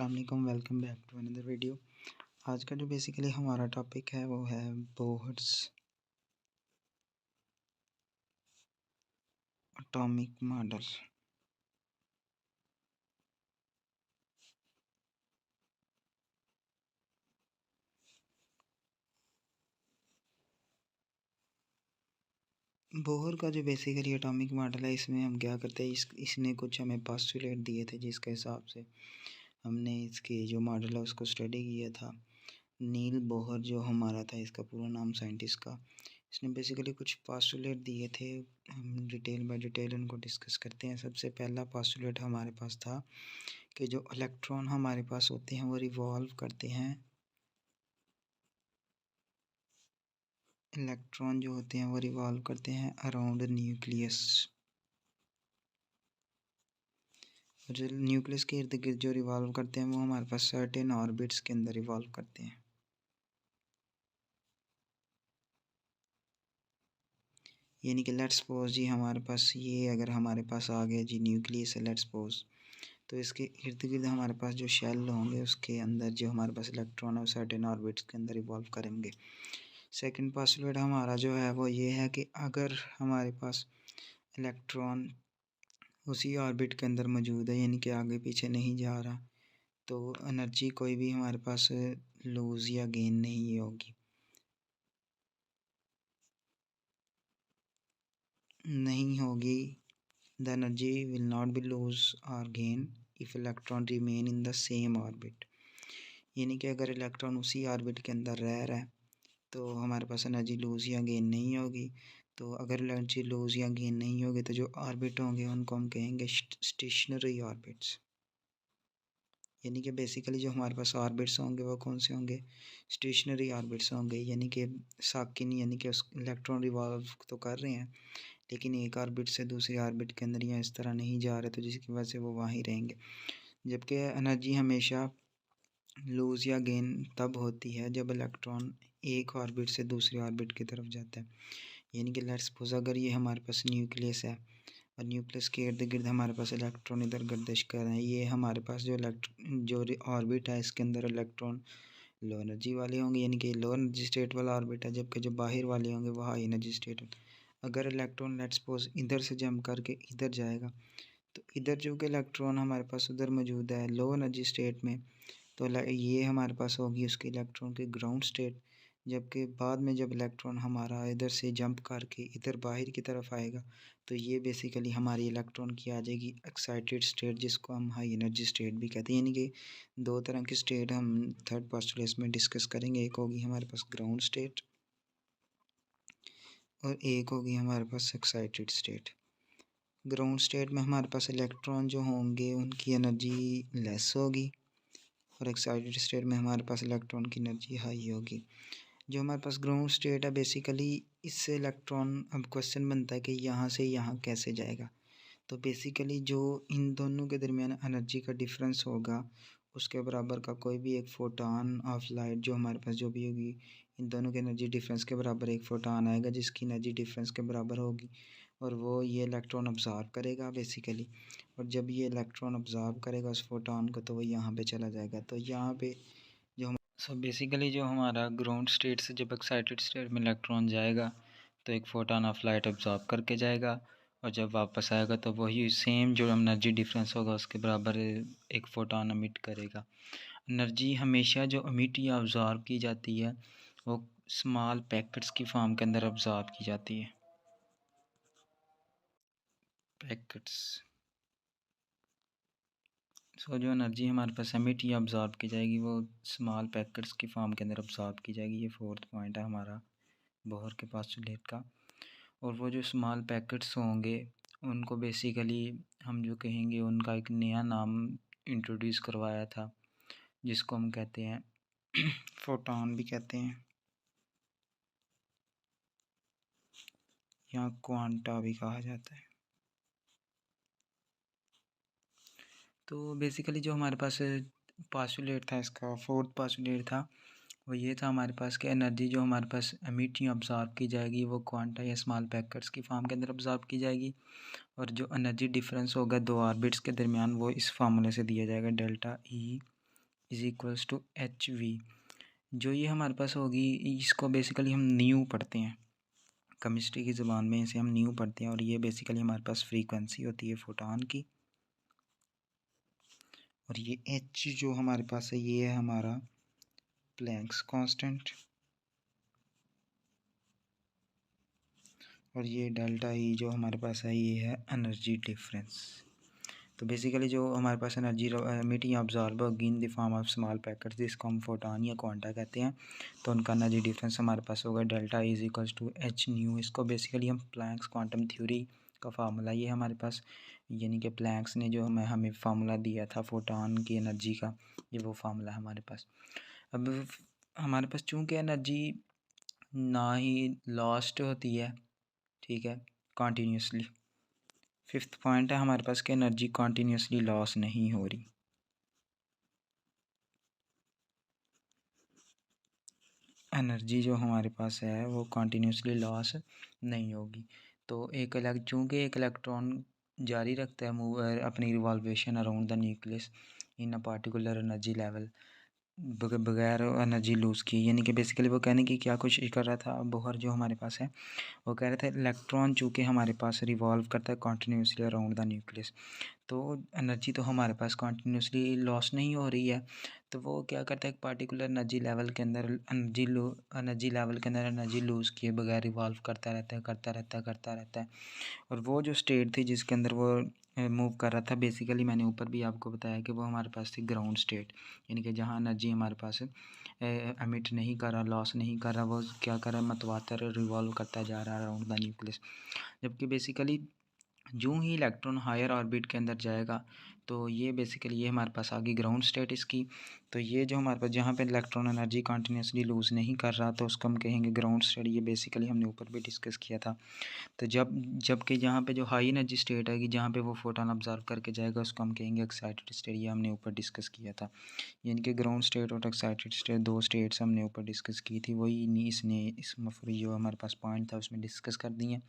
अस्सलाम वालेकुम, welcome back to another video. आज का जो बेसिकली हमारा टॉपिक है वो है बोहर्स एटॉमिक मॉडल। बोहर का जो बेसिकली एटॉमिक मॉडल है, इसमें हम क्या करते हैं, इसने कुछ हमें पोस्टुलेट दिए थे जिसके हिसाब से हमने इसके जो मॉडल है उसको स्टडी किया था। नील बोहर जो हमारा था, इसका पूरा नाम साइंटिस्ट का, इसने बेसिकली कुछ पोस्टुलेट दिए थे। हम डिटेल बाय डिटेल उनको डिस्कस करते हैं। सबसे पहला पोस्टुलेट हमारे पास था कि जो इलेक्ट्रॉन हमारे पास होते हैं वो रिवॉल्व करते हैं। इलेक्ट्रॉन जो होते हैं वो रिवॉल्व करते हैं अराउंड न्यूक्लियस, और जो न्यूक्लियस के इर्द गिर्द जो रिवॉल्व करते हैं वो हमारे पास सर्टेन ऑर्बिट्स के अंदर रिवॉल्व करते हैं। यानी कि लेट्स सपोज जी हमारे पास ये अगर हमारे पास आ गया जी न्यूक्लियस है, लेट्स सपोज, तो इसके इर्द गिर्द हमारे पास जो शेल होंगे उसके अंदर जो हमारे पास इलेक्ट्रॉन है वो सर्टेन ऑर्बिट्स के अंदर रिवॉल्व करेंगे। सेकंड पोस्टुलेट हमारा जो है वो ये है कि अगर हमारे पास इलेक्ट्रॉन उसी ऑर्बिट के अंदर मौजूद है, यानी कि आगे पीछे नहीं जा रहा, तो एनर्जी कोई भी हमारे पास लूज़ या गेन नहीं होगी, the energy will not be lose और gain if electron remain in the same orbit. यानी कि अगर इलेक्ट्रॉन उसी ऑर्बिट के अंदर रह रहा है तो हमारे पास एनर्जी लूज़ या गेन नहीं होगी। तो अगर एनर्जी लूज़ या गेन नहीं होगी तो जो ऑर्बिट होंगे उनको हम कहेंगे स्टेशनरी ऑर्बिट्स। यानी कि बेसिकली जो हमारे पास ऑर्बिट्स होंगे वो कौन से होंगे, स्टेशनरी ऑर्बिट्स होंगे। यानी कि साकिन, यानी कि उस इलेक्ट्रॉन रिवॉल्व तो कर रहे हैं लेकिन एक ऑर्बिट से दूसरी ऑर्बिट के अंदर या इस तरह नहीं जा रहे, तो जिसकी वजह से वो वहीं रहेंगे। जबकि एनर्जी हमेशा लूज़ या गेन तब होती है जब इलेक्ट्रॉन एक ऑर्बिट से दूसरी ऑर्बिट की तरफ जाता है। यानी कि लेट्स सपोज अगर ये हमारे पास न्यूक्लियस है और न्यूक्लियस के इर्द गिर्द हमारे पास इलेक्ट्रॉन इधर गर्दिश कर रहे हैं, ये हमारे पास जो ऑर्बिट है इसके अंदर इलेक्ट्रॉन लो एनर्जी वाले होंगे, यानी कि लो एनर्जी स्टेट वाला ऑर्बिट है, जबकि जो बाहर वाले होंगे वो हाई एनर्जी स्टेट। अगर इलेक्ट्रॉन लेट्स सपोज इधर से जंप करके इधर जाएगा तो इधर जो कि इलेक्ट्रॉन हमारे पास उधर मौजूद है लो एनर्जी स्टेट में, तो ये हमारे पास होगी उसके इलेक्ट्रॉन की ग्राउंड स्टेट। जबकि बाद में जब इलेक्ट्रॉन हमारा इधर से जंप करके इधर बाहर की तरफ आएगा तो ये बेसिकली हमारी इलेक्ट्रॉन की आ जाएगी एक्साइटेड स्टेट, जिसको हम हाई एनर्जी स्टेट भी कहते हैं। यानी कि दो तरह की स्टेट हम थर्ड पोस्टुलेट में डिस्कस करेंगे। एक होगी हमारे पास ग्राउंड स्टेट और एक होगी हमारे पास एक्साइटेड स्टेट। ग्राउंड स्टेट में हमारे पास इलेक्ट्रॉन जो होंगे उनकी एनर्जी लेस होगी और एक्साइटेड स्टेट में हमारे पास इलेक्ट्रॉन की एनर्जी हाई होगी। जो हमारे पास ग्राउंड स्टेट है बेसिकली इससे इलेक्ट्रॉन, अब क्वेश्चन बनता है कि यहाँ से यहाँ कैसे जाएगा। तो बेसिकली जो इन दोनों के दरमियान एनर्जी का डिफरेंस होगा उसके बराबर का कोई भी एक फोटोन ऑफ लाइट जो हमारे पास जो भी होगी, इन दोनों के एनर्जी डिफरेंस के बराबर एक फोटोन आएगा जिसकी एनर्जी डिफरेंस के बराबर होगी, और वो ये इलेक्ट्रॉन ऑब्ज़र्व करेगा बेसिकली। और जब ये इलेक्ट्रॉन ऑब्ज़र्व करेगा उस फोटोन को तो वो यहाँ पे चला जाएगा। तो यहाँ पे जो बेसिकली जो हमारा ग्राउंड स्टेट से जब एक्साइटेड स्टेट में इलेक्ट्रॉन जाएगा तो एक फोटोन ऑफ लाइट ऑब्ज़र्व करके जाएगा, और जब वापस आएगा तो वही सेम जो एनर्जी डिफरेंस होगा उसके बराबर एक फोटोन एमिट करेगा। एनर्जी हमेशा जो एमिट या ऑब्ज़र्व की जाती है वो स्मॉल पैकेट्स की फॉर्म के अंदर ऑब्ज़र्व की जाती है। पैकेट्स, सो जो एनर्जी हमारे पास एमिट या ऑब्ज़र्व की जाएगी वो स्मॉल पैकेट्स की फॉर्म के अंदर ऑब्ज़र्व की जाएगी। ये फोर्थ पॉइंट है हमारा बोहर के पोस्टुलेट का। और वो जो स्मॉल पैकेट्स होंगे उनको बेसिकली हम जो कहेंगे उनका एक नया नाम इंट्रोड्यूस करवाया था जिसको हम कहते हैं फोटॉन भी कहते हैं या क्वांटा भी कहा जाता है। तो बेसिकली जो हमारे पास पोस्टुलेट था, इसका फोर्थ पोस्टुलेट था वो ये था हमारे पास कि एनर्जी जो हमारे पास एमिट या ऑब्ज़र्व की जाएगी वो क्वांटा या स्मॉल पैकेट्स की फॉर्म के अंदर ऑब्ज़र्व की जाएगी, और जो एनर्जी डिफरेंस होगा दो ऑर्बिट्स के दरमियान वो इस फार्मूले से दिया जाएगा delta E is equals to H V. जो ये हमारे पास होगी, इसको बेसिकली हम न्यू पढ़ते हैं, केमिस्ट्री की ज़बान में इसे हम न्यू पढ़ते हैं, और ये बेसिकली हमारे पास फ्रीक्वेंसी होती है फोटॉन की। और ये एच जो हमारे पास है ये है हमारा प्लैंक्स कांस्टेंट, और ये डेल्टा ई जो हमारे पास है ये है एनर्जी डिफरेंस। तो बेसिकली जो हमारे पास एनर्जी एमिट या अब्जॉर्ब होगी in the form of small packets, जिसको हम फोटॉन या क्वांटा कहते हैं, तो उनका एनर्जी डिफरेंस हमारे पास होगा delta is equals to H nu. इसको बेसिकली हम प्लैंक्स क्वांटम थ्योरी का फार्मूला ये हमारे पास, यानी कि प्लैंक्स ने जो हमें फार्मूला दिया था फोटॉन की एनर्जी का, ये वो फार्मूला है हमारे पास। अब हमारे पास चूँकि एनर्जी ना ही लॉस्ट होती है, ठीक है, कॉन्टीन्यूसली। फिफ्थ पॉइंट है हमारे पास कि एनर्जी कॉन्टीन्यूसली लॉस नहीं हो रही। एनर्जी जो हमारे पास है वो कॉन्टीन्यूसली लॉस नहीं होगी। तो चूँकि एक इलेक्ट्रॉन जारी रखता है मूव अपनी revolution around the nucleus in a particular energy level, बगैर एनर्जी लूज़ की, यानी कि बेसिकली वो कहने की क्या कोशिश कर रहा था बोहर जो हमारे पास है, वो कह रहे थे इलेक्ट्रॉन चूँकि हमारे पास रिवॉल्व करता है कॉन्टीन्यूसली अराउंड द न्यूक्लियस, तो एनर्जी तो हमारे पास कॉन्टीन्यूसली लॉस नहीं हो रही है, तो वो क्या करता है एक पार्टिकुलर एनर्जी लेवल के अंदर एनर्जी लूज़ किए बगैर रिवॉल्व करता रहता है। और वो जो स्टेट थी जिसके अंदर वो मूव कर रहा था, बेसिकली मैंने ऊपर भी आपको बताया कि वो हमारे पास थी ग्राउंड स्टेट, यानी कि जहाँ एनर्जी हमारे पास एमिट नहीं कर रहा, लॉस नहीं कर रहा, वो क्या कर रहा है मतवातर रिवॉल्व करता जा रहा है अराउंड द न्यूक्लियस। जबकि बेसिकली जो ही इलेक्ट्रॉन हायर ऑर्बिट के अंदर जाएगा, तो ये बेसिकली ये हमारे पास आ गई ग्राउंड स्टेट इसकी। तो ये जो हमारे पास जहाँ पे इलेक्ट्रॉन एनर्जी कंटिन्यूसली लूज़ नहीं कर रहा, तो उसको हम कहेंगे ग्राउंड स्टेट। ये बेसिकली हमने ऊपर भी डिस्कस किया था। तो जबकि जहाँ पे जो हाई एनर्जी स्टेट है कि जहाँ पे वो फोटोन ऑब्जर्व करके जाएगा, उसको हम कहेंगे एक्साइटेड स्टेट। ये हमने ऊपर डिस्कस किया था, यानी कि ग्राउंड स्टेट और एक्साइटेड स्टेट दो स्टेट्स हमने ऊपर डिस्कस की थी, वही नहीं इसने इस मफरी जो हमारे पास पॉइंट था उसमें डिस्कस कर दिए।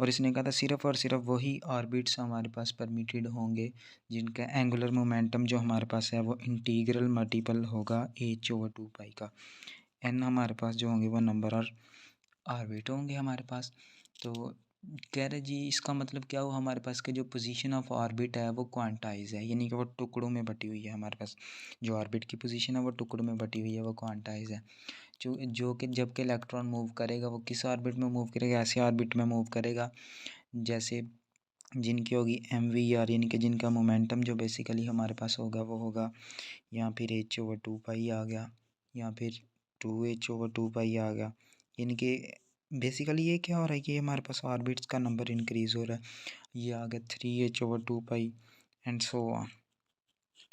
और इसने कहा था सिर्फ़ और सिर्फ वही ऑर्बिट्स हमारे पास परमिटेड होंगे जिनका एंगुलर मोमेंटम जो हमारे पास है वो इंटीग्रल मल्टीपल होगा h/2 का। n हमारे पास जो होंगे वो नंबर और ऑर्बिट होंगे हमारे पास। तो कह रहे जी इसका मतलब क्या हुआ, हमारे पास के जो पोजीशन ऑफ ऑर्बिट है वो क्वांटाइज है, यानी कि वो टुकड़ों में बटी हुई है। हमारे पास जो ऑर्बिट की पोजीशन है वो टुकड़ों में बटी हुई है, वो क्वांटाइज है। जो कि जब के इलेक्ट्रॉन मूव करेगा वो किस ऑर्बिट में मूव करेगा, ऐसे ऑर्बिट में मूव करेगा जैसे जिनकी होगी MVR, यानी कि जिनका मोमेंटम जो बेसिकली हमारे पास होगा वो होगा या फिर h/2 आ गया, या फिर 2h/2 आ गया। यानी कि बेसिकली ये क्या हो रहा है कि हमारे पास ऑर्बिट्स का नंबर इंक्रीज़ हो रहा है। ये आ गया 3h/2 and so on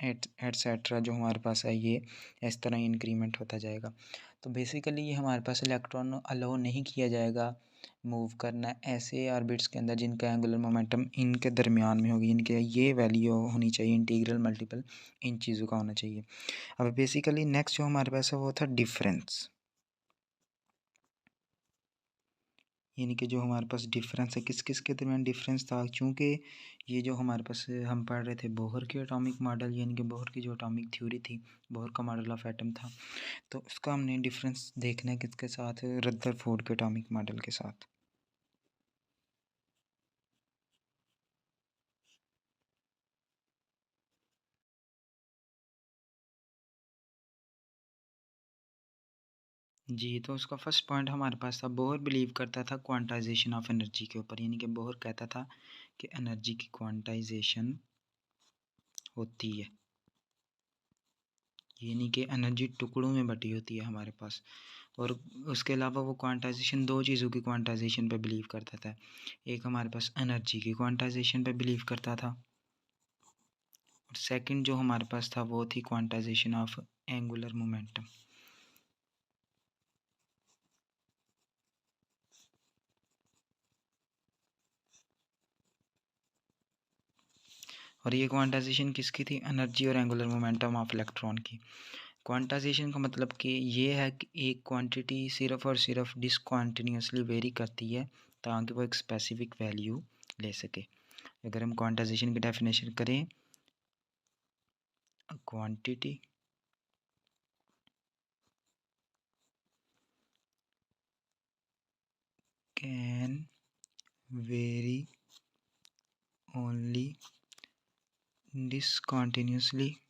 etcetera जो हमारे पास है ये इस तरह इंक्रीमेंट होता जाएगा। तो बेसिकली ये हमारे पास इलेक्ट्रॉन अलाउ नहीं किया जाएगा मूव करना ऐसे ऑर्बिट्स के अंदर जिनका एंगुलर मोमेंटम इनके दरमियान में होगी, इनके ये वैल्यू होनी चाहिए इंटीग्रल मल्टीपल इन चीज़ों का होना चाहिए। अब बेसिकली नेक्स्ट जो हमारे पास है वो था डिफरेंस, यानी कि जो हमारे पास डिफरेंस है किस किस के दरमियान डिफरेंस था। चूँकि ये जो हमारे पास हम पढ़ रहे थे बोहर के एटॉमिक मॉडल, यानी कि बोहर की जो एटॉमिक थ्योरी थी, बोहर का मॉडल ऑफ एटम था, तो उसका हमने डिफरेंस देखना है किसके साथ, रदरफोर्ड के एटॉमिक मॉडल के साथ। जी, तो उसका फर्स्ट पॉइंट हमारे पास था, बोहर बिलीव करता था क्वांटाइजेशन ऑफ एनर्जी के ऊपर, यानी कि बोहर कहता था कि एनर्जी की क्वांटाइजेशन होती है, यानी कि एनर्जी टुकड़ों में बटी होती है हमारे पास। और उसके अलावा वो क्वांटाइजेशन दो चीज़ों की क्वांटाइजेशन पे बिलीव करता था, एक हमारे पास एनर्जी की क्वांटाइजेशन पे बिलीव करता था, और सेकंड जो हमारे पास था वो थी क्वांटाइजेशन ऑफ एंगुलर मोमेंटम। और ये क्वांटाइजेशन किसकी थी, एनर्जी और एंगुलर मोमेंटम ऑफ इलेक्ट्रॉन की। क्वांटाइजेशन का मतलब कि ये है कि एक क्वांटिटी सिर्फ और सिर्फ डिसकॉन्टिन्यूसली वेरी करती है ताकि वो एक स्पेसिफिक वैल्यू ले सके। अगर हम क्वांटाइजेशन की डेफिनेशन करें, क्वांटिटी this continuously